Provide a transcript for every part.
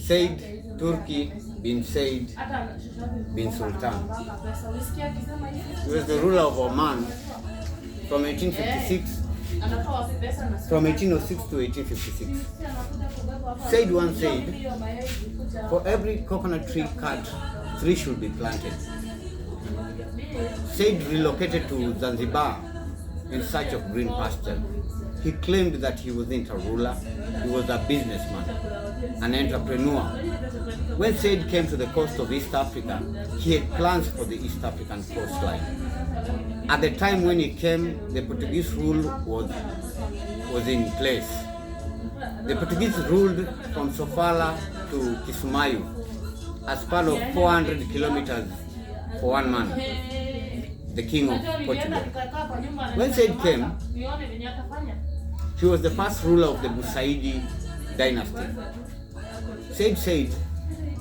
Seyyid Turki bin Seyyid bin Sultan. He was the ruler of Oman from 1806 to 1856. Seyyid once said, for every coconut tree cut, 3 should be planted. Seyyid relocated to Zanzibar in search of green pasture. He claimed that he wasn't a ruler, he was a businessman, an entrepreneur. When Seyyid came to the coast of East Africa, he had plans for the East African coastline. At the time when he came, the Portuguese rule was in place. The Portuguese ruled from Sofala to Kisumayu as part of 400 kilometers for one man, the king of Portugal. When Seyyid came, he was the first ruler of the Busaidi dynasty. Seyyid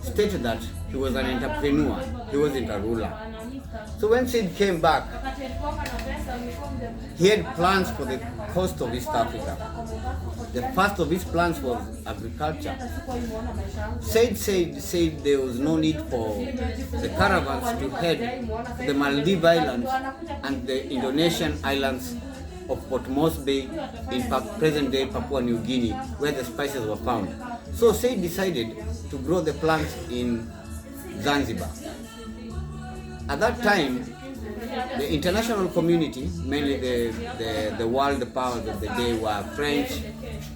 stated that he was an entrepreneur, he wasn't a ruler. So when Seyyid came back, he had plans for the coast of East Africa. The first of his plans was agriculture. Seyyid said there was no need for the caravans to head to the Maldives Islands and the Indonesian islands of Port Moresby in present-day Papua New Guinea, where the spices were found. So Seyyid decided to grow the plants in Zanzibar. At that time, the international community, mainly the world powers of the day, were French,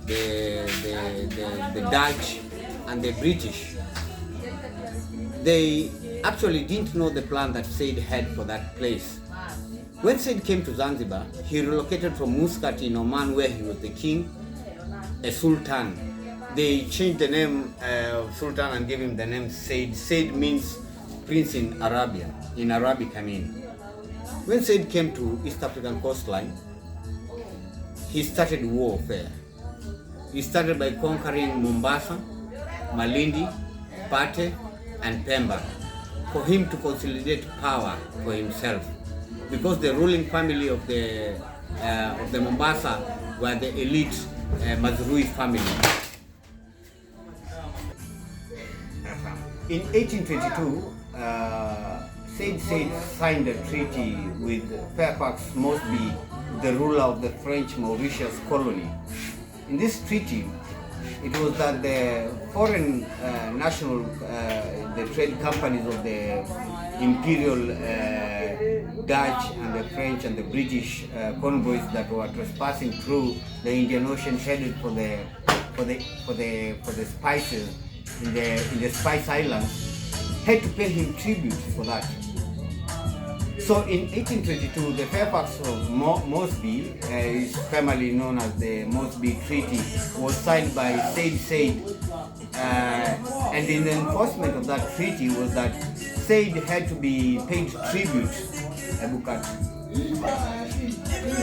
the Dutch, and the British. They actually didn't know the plan that Seyyid had for that place. When Seyyid came to Zanzibar, he relocated from Muscat in Oman, where he was the king, a Sultan. They changed the name of Sultan and gave him the name Seyyid. Seyyid means prince in Arabic, I mean. When Seyyid came to East African coastline, he started warfare. He started by conquering Mombasa, Malindi, Pate, and Pemba for him to consolidate power for himself. Because the ruling family of the Mombasa were the elite Mazrui family. In 1822, Seyyid signed a treaty with Fairfax Mosby, the ruler of the French Mauritius colony. In this treaty, it was that the foreign national, the trade companies of the imperial Dutch and the French and the British convoys that were trespassing through the Indian Ocean, headed for the spices in the Spice Islands, had to pay him tribute for that. So in 1822, the Fairfax of Mosby, is family known as the Mosby Treaty, was signed by Seyyid, and in the enforcement of that treaty was that Seyyid had to be paid tribute.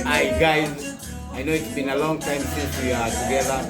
Hi guys, I know it's been a long time since we are together.